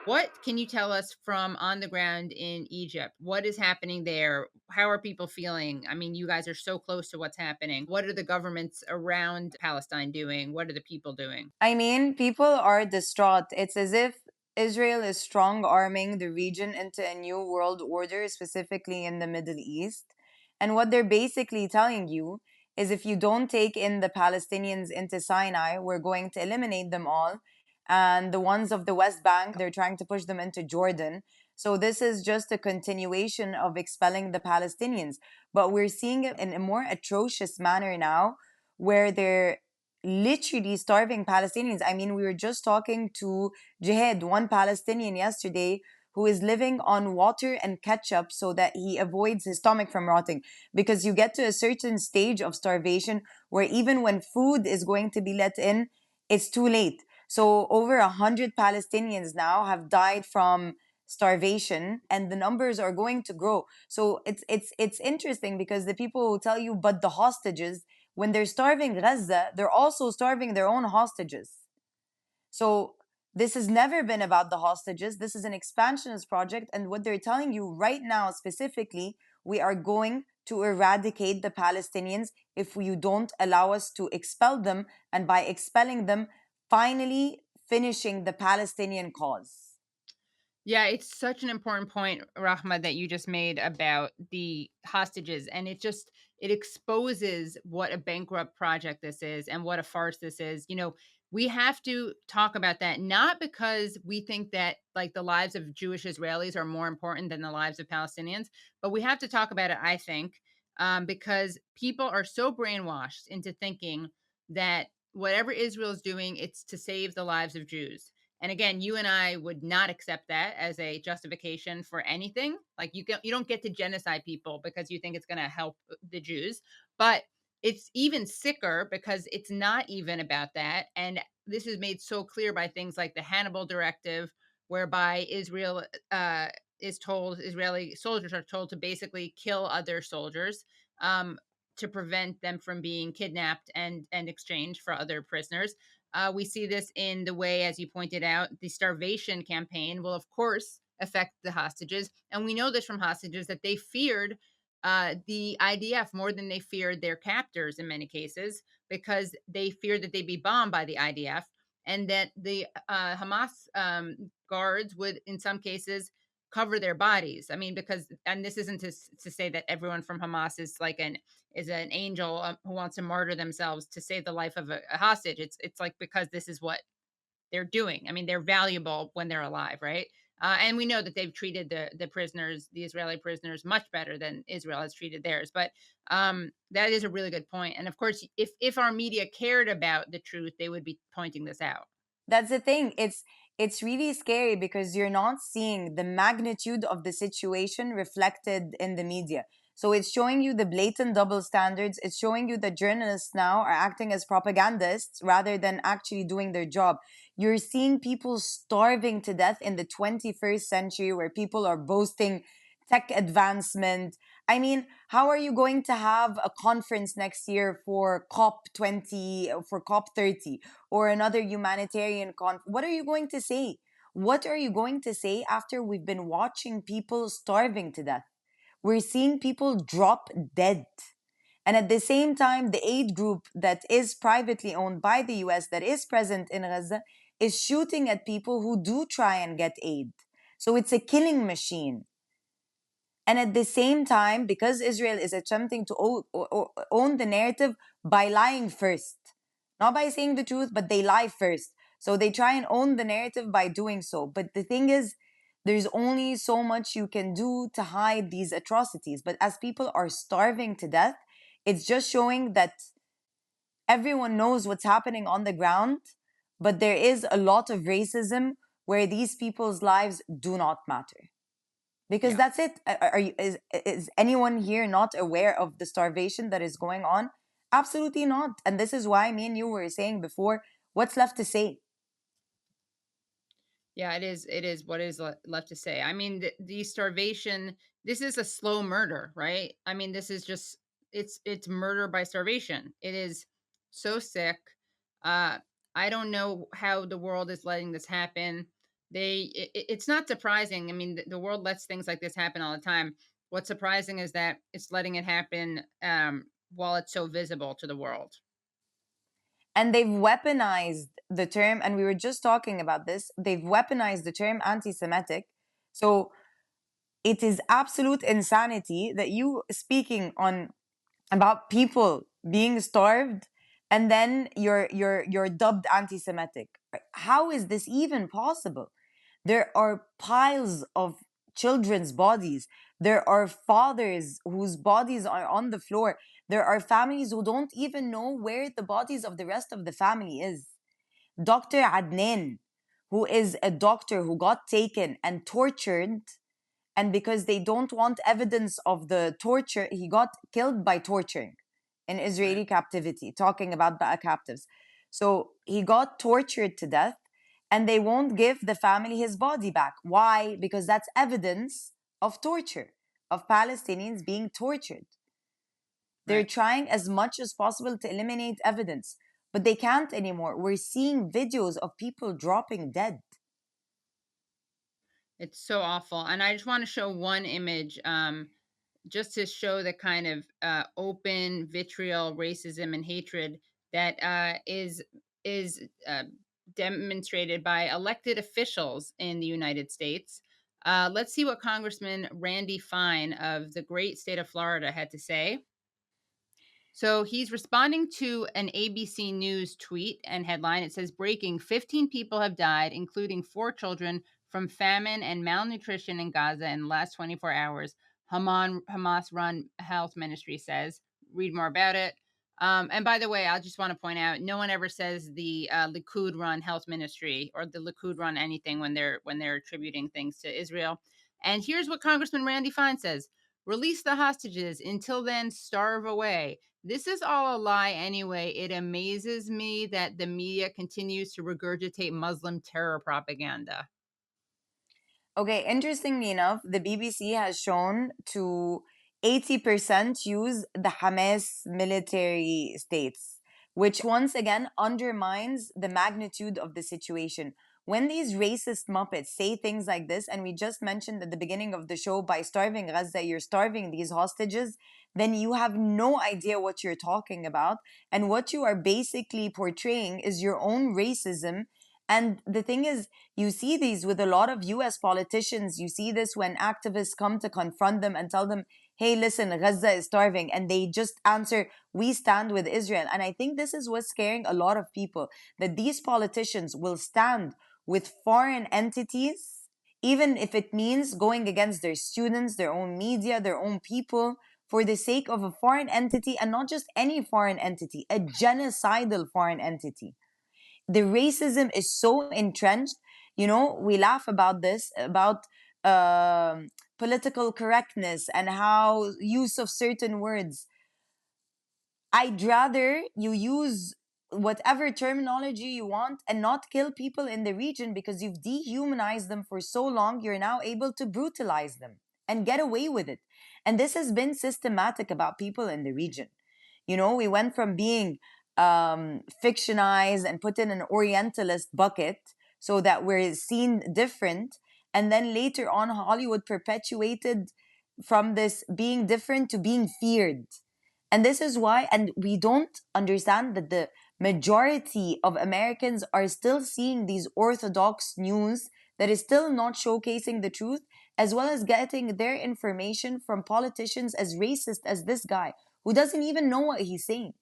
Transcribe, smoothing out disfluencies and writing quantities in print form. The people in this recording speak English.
What can you tell us from on the ground in Egypt? What is happening there? How are people feeling? I mean, you guys are so close to what's happening. What are the governments around Palestine doing? What are the people doing? I mean, people are distraught. It's as if Israel is strong arming the region into a new world order, specifically in the Middle East. And what they're basically telling you is if you don't take in the Palestinians into Sinai, we're going to eliminate them all. And the ones of the West Bank, they're trying to push them into Jordan. So this is just a continuation of expelling the Palestinians. But we're seeing it in a more atrocious manner now, where they're literally starving Palestinians. I mean, we were just talking to Jihad, one Palestinian yesterday, who is living on water and ketchup so that he avoids his stomach from rotting. Because you get to a certain stage of starvation where even when food is going to be let in, it's too late. So over 100 Palestinians now have died from starvation, and the numbers are going to grow. So it's interesting because the people will tell you, but the hostages, when they're starving Gaza, they're also starving their own hostages. So this has never been about the hostages. This is an expansionist project. And what they're telling you right now, specifically, we are going to eradicate the Palestinians if you don't allow us to expel them. And by expelling them, finally finishing the Palestinian cause. Yeah, it's such an important point, Rahma, that you just made about the hostages. And it exposes what a bankrupt project this is and what a farce this is. We have to talk about that, not because we think that like the lives of Jewish Israelis are more important than the lives of Palestinians, but we have to talk about it, I think, because people are so brainwashed into thinking that whatever Israel is doing, it's to save the lives of Jews. And again, you and I would not accept that as a justification for anything. Like you don't get to genocide people because you think it's going to help the Jews. But it's even sicker because it's not even about that. And this is made so clear by things like the Hannibal Directive, whereby Israeli soldiers are told to basically kill other soldiers, um, to prevent them from being kidnapped and exchanged for other prisoners. We see this in the way, as you pointed out, the starvation campaign will, of course, affect the hostages. And we know this from hostages that they feared the IDF more than they feared their captors in many cases, because they feared that they'd be bombed by the IDF, and that the Hamas guards would, in some cases, cover their bodies. I mean, because, and this isn't to say that everyone from Hamas is an angel who wants to martyr themselves to save the life of a hostage. It's like because this is what they're doing. I mean, they're valuable when they're alive, right? And we know that they've treated the prisoners, the Israeli prisoners, much better than Israel has treated theirs. But that is a really good point. And of course, if our media cared about the truth, they would be pointing this out. That's the thing. It's really scary because you're not seeing the magnitude of the situation reflected in the media. So it's showing you the blatant double standards. It's showing you that journalists now are acting as propagandists rather than actually doing their job. You're seeing people starving to death in the 21st century where people are boasting tech advancement. I mean, how are you going to have a conference next year for COP20, for COP30, or another humanitarian What are you going to say? What are you going to say after we've been watching people starving to death? We're seeing people drop dead. And at the same time, the aid group that is privately owned by the US that is present in Gaza is shooting at people who do try and get aid. So it's a killing machine. And at the same time, because Israel is attempting to own the narrative by lying first, not by saying the truth, but they lie first. So they try and own the narrative by doing so. But the thing is, there's only so much you can do to hide these atrocities. But as people are starving to death, it's just showing that everyone knows what's happening on the ground, but there is a lot of racism where these people's lives do not matter. Because Yeah. that's it. Is anyone here not aware of the starvation that is going on? Absolutely not. And this is why me and you were saying before, what's left to say? Yeah, it is. It is what is left to say. I mean, the starvation. This is a slow murder, right? I mean, this is just it's murder by starvation. It is so sick. Uh, I don't know how the world is letting this happen. It's not surprising. I mean, the world lets things like this happen all the time. What's surprising is that it's letting it happen while it's so visible to the world. And they've weaponized the term, and we were just talking about this, they've weaponized the term anti Semitic. So it is absolute insanity that you speaking on about people being starved and then you're dubbed anti-Semitic. How is this even possible? There are piles of children's bodies. There are fathers whose bodies are on the floor. There are families who don't even know where the bodies of the rest of the family is. Dr. Adnan, who is a doctor who got taken and tortured, and because they don't want evidence of the torture, he got killed by torturing in Right. Israeli captivity, talking about Ba'a captives. So he got tortured to death, and they won't give the family his body back. Why? Because that's evidence of torture, of Palestinians being tortured. They're Right. trying as much as possible to eliminate evidence, but they can't anymore. We're seeing videos of people dropping dead. It's so awful. And I just want to show one image, just to show the kind of open vitriol, racism, and hatred that is demonstrated by elected officials in the United States. Let's see what Congressman Randy Fine of the great state of Florida had to say. So he's responding to an ABC News tweet and headline. It says, breaking 15 people have died, including 4 children, from famine and malnutrition in Gaza in the last 24 hours. Hamas run health ministry says. Read more about it. And by the way, I just want to point out, no one ever says the Likud run health ministry or the Likud run anything when they're attributing things to Israel. And here's what Congressman Randy Fine says: release the hostages. Until then, starve away. This is all a lie anyway. It amazes me that the media continues to regurgitate Muslim terror propaganda. Okay, interestingly enough, the BBC has shown to 80% use the Hamas military states, which once again undermines the magnitude of the situation. When these racist muppets say things like this, and we just mentioned at the beginning of the show, by starving Gaza, you're starving these hostages, then you have no idea what you're talking about. And what you are basically portraying is your own racism. And the thing is, you see these with a lot of US politicians. You see this when activists come to confront them and tell them, hey, listen, Gaza is starving. And they just answer, we stand with Israel. And I think this is what's scaring a lot of people, that these politicians will stand with foreign entities, even if it means going against their students, their own media, their own people, for the sake of a foreign entity, and not just any foreign entity, a genocidal foreign entity. The racism is so entrenched. You know, we laugh about this, about political correctness and how use of certain words. I'd rather you use whatever terminology you want and not kill people in the region, because you've dehumanized them for so long. You're now able to brutalize them and get away with it. And this has been systematic about people in the region. You know, we went from being fictionized and put in an Orientalist bucket so that we're seen different. And then later on, Hollywood perpetuated from this being different to being feared. And this is why, and we don't understand that the majority of Americans are still seeing these orthodox news that is still not showcasing the truth, as well as getting their information from politicians as racist as this guy, who doesn't even know what he's saying.